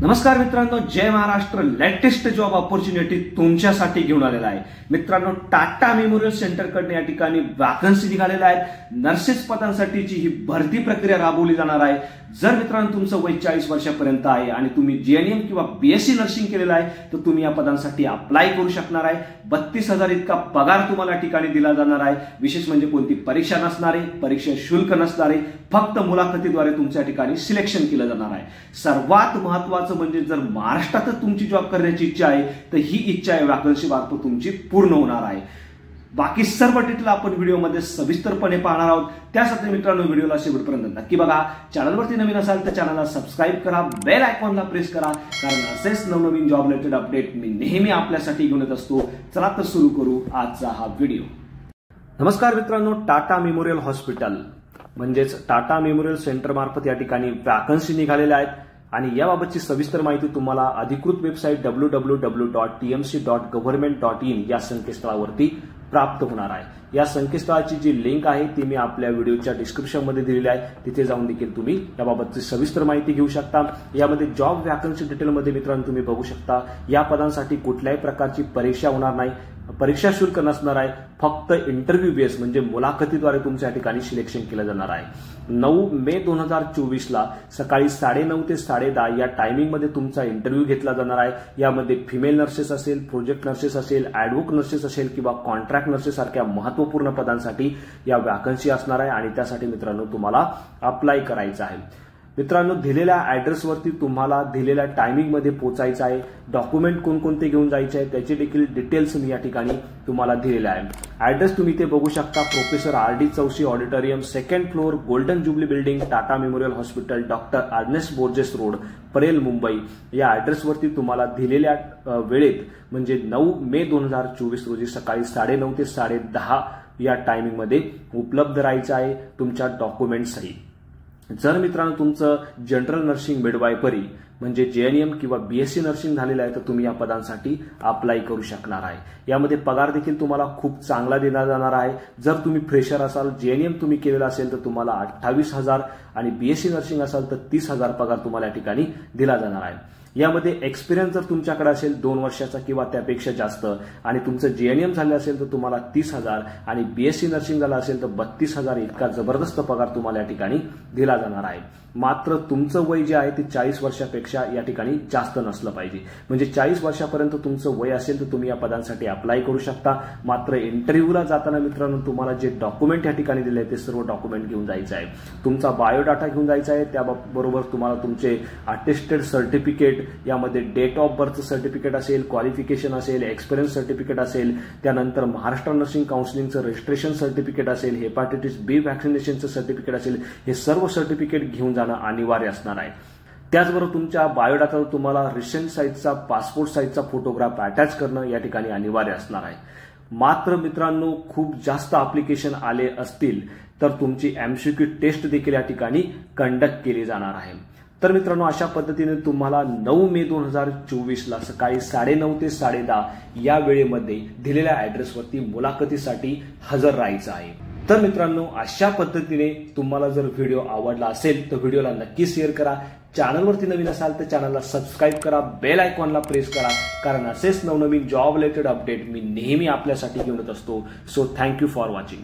नमस्कार मित्रांनो, जय Maharashtra. Latest job opportunity तुमच्यासाठी घेऊन आलेला आहे. मित्रांनो, टाटा मेमोरियल सेंटर कडे या ठिकाणी वॅकन्सी निघालेल्या आहेत. नर्सेस पदांसाठीची ही भरती प्रक्रिया राबवली जाणार आहे. जर मित्रांनो तुमचं वय 40 वर्षापर्यंत आहे आणि तुम्ही जीएनएम किंवा बीएससी नर्सिंग केलेलं आहे तर तुम्ही या पदांसाठी अप्लाय करू शकणार आहे. 32,000 इतका पगार तुम्हाला या ठिकाणी दिला जाणार आहे. विशेष म्हणजे कोणती परीक्षा नसणारी, परीक्षा शुल्क नसणारी, फक्त मुलाखतीद्वारे तुमच्या ठिकाणी सिलेक्शन केलं जाणार आहे. सर्वात महत्त्वाचं म्हणजे जर महाराष्ट्रातच तुमची जॉब करण्याची इच्छा आहे तर ही इच्छा आहे वॅकन्सी मार्फत तुमची पूर्ण होणार आहे. बाकी सर्व डिटेल आपण व्हिडिओमध्ये सविस्तरपणे पाहणार आहोत. त्यासाठी मित्रांनो व्हिडिओला शेवटपर्यंत नक्की बघा. चॅनलवरती नवीन असाल तर चॅनलला सबस्क्राईब करा, बेल आयकॉनला प्रेस करा, कारण असेच नवनवीन जॉब रिलेटेड अपडेट मी नेहमी आपल्यासाठी घेऊन येत असतो. चला तर सुरू करू आजचा हा व्हिडिओ. नमस्कार मित्रांनो, टाटा मेमोरियल हॉस्पिटल म्हणजेच टाटा मेमोरियल सेंटर मार्फत या ठिकाणी वॅकन्सी निघालेल्या आहेत आणि याबाबतची सविस्तर माहिती तुम्हाला अधिकृत वेबसाईट www.tmc.government.in या संकेतस्थळावरती प्राप्त होणार आहे. या संकेतस्थळाची जी लिंक आहे ती मी आपल्या व्हिडिओच्या डिस्क्रिप्शनमध्ये दिलेली आहे. तिथे जाऊन देखील तुम्ही याबाबतची सविस्तर माहिती घेऊ शकता. यामध्ये जॉब वॅकन्सी डिटेलमध्ये मित्रांनो तुम्ही बघू शकता या पदांसाठी कुठल्याही प्रकारची परीक्षा होणार नाही, परीक्षा शुल्क नसणार आहे. फक्त इंटरव्ह्यू बेस म्हणजे मुलाखतीद्वारे तुमच्या ठिकाणी सिलेक्शन केलं जाणार आहे. 9 मे 2024 सकाळी 9:30 ते 10:30 या टायमिंगमध्ये तुमचा इंटरव्ह्यू घेतला जाणार आहे. यामध्ये फिमेल नर्सेस असेल, प्रोजेक्ट नर्सेस असेल, ऍडव्होकेट नर्सेस असेल किंवा कॉन्ट्रॅक्ट नर्सेस सारख्या महत्त्वपूर्ण पदांसाठी या वॅकन्सी असणार आहे आणि त्यासाठी मित्रांनो तुम्हाला अप्लाय करायचं आहे. मित्रांनो, दिलेल्या ऍड्रेसवरती तुम्हाला दिलेल्या टायमिंगमध्ये पोहोचायचं आहे. डॉक्युमेंट कोणकोणते घेऊन जायचे आहे त्याचे देखील डिटेल्स मी या ठिकाणी तुम्हाला दिलेले आहे. ऍड्रेस तुम्ही ते बघू शकता. Professor RD Chaushi auditorium, 2nd floor, golden jubilee building, Tata memorial hospital, doctor Ernest Borges road, Parel, Mumbai या ऍड्रेसवरती तुम्हाला दिलेल्या वेळेत म्हणजे 9 मे 2024 रोजी सकाळी 9:30 ते 10:30 या टायमिंगमध्ये उपलब्ध राहायचं आहे तुमच्या डॉक्युमेंट सहित. जर मित्रांनो तुमचं जनरल नर्सिंग मिडवायफरी म्हणजे जेएनएम किंवा बीएससी नर्सिंग झालेलं आहे तर तुम्ही या पदांसाठी अप्लाय करू शकणार आहे. यामध्ये पगार देखील तुम्हाला खूप चांगला दिला जाणार आहे. जर तुम्ही फ्रेशर असाल, जेएनएम तुम्ही केलेला असेल तर तुम्हाला 28,000 आणि बीएससी नर्सिंग असाल तर 30,000 पगार तुम्हाला या ठिकाणी दिला जाणार आहे. यामध्ये एक्सपिरियन्स जर तुमच्याकडे असेल 2 वर्षाचा किंवा त्यापेक्षा जास्त आणि तुमचं जेएनएम झालं असेल तर तुम्हाला 30,000 आणि बीएससी नर्सिंग झालं असेल तर 32,000 इतका जबरदस्त पगार तुम्हाला या ठिकाणी दिला जाणार आहे. मात्र तुमचं वय जे आहे ते 40 वर्षापेक्षा या ठिकाणी जास्त नसलं पाहिजे. म्हणजे 40 वर्षापर्यंत तुमचं वय असेल तर तुम्ही या पदांसाठी अप्लाय करू शकता. मात्र इंटरव्ह्यूला जाताना मित्रांनो तुम्हाला जे डॉक्युमेंट या ठिकाणी दिले ते सर्व डॉक्युमेंट घेऊन जायचं आहे. तुमचा बायोडाटा घेऊन जायचा आहे. त्याबरोबर तुम्हाला तुमचे अटेस्टेड सर्टिफिकेट, यामध्ये डेट ऑफ बर्थ सर्टिफिकेट असेल, क्वालिफिकेशन असेल, एक्सपिरियन्स सर्टिफिकेट असेल, त्यानंतर महाराष्ट्र नर्सिंग काउन्सिलिंगचं रजिस्ट्रेशन सर्टिफिकेट असेल, हेपॅटायटिस बी व्हॅक्सिनेशनचं सर्टिफिकेट असेल, हे सर्व सर्टिफिकेट घेऊन जाणं अनिवार्य असणार आहे. त्याचबरोबर तुमच्या बायोडाटावर तुम्हाला रिसेंट साईजचा पासपोर्ट साईजचा फोटोग्राफ अटॅच करणं या ठिकाणी अनिवार्य असणार आहे. मात्र मित्रांनो खूप जास्त ऍप्लिकेशन आले असतील तर तुमची MCQ टेस्ट देखील या ठिकाणी कंडक्ट केली जाणार आहे. तर मित्रांनो अशा पद्धतीने तुम्हाला 9 मे 2024 सकाळी 9:30 ते 10:30 या वेळेमध्ये दिलेल्या ऍड्रेसवरती मुलाखतीसाठी हजर राहायचं आहे. तर मित्रांनो अशा पद्धतीने तुम्हाला जर व्हिडिओ आवडला असेल तर व्हिडिओला नक्की शेअर करा. चॅनलवरती नवीन असाल तर चॅनलला सबस्क्राईब करा, बेल आयकॉनला प्रेस करा, कारण असेच नवनवीन जॉब रिलेटेड अपडेट मी नेहमी आपल्यासाठी घेऊन येत असतो. So thank you for watching.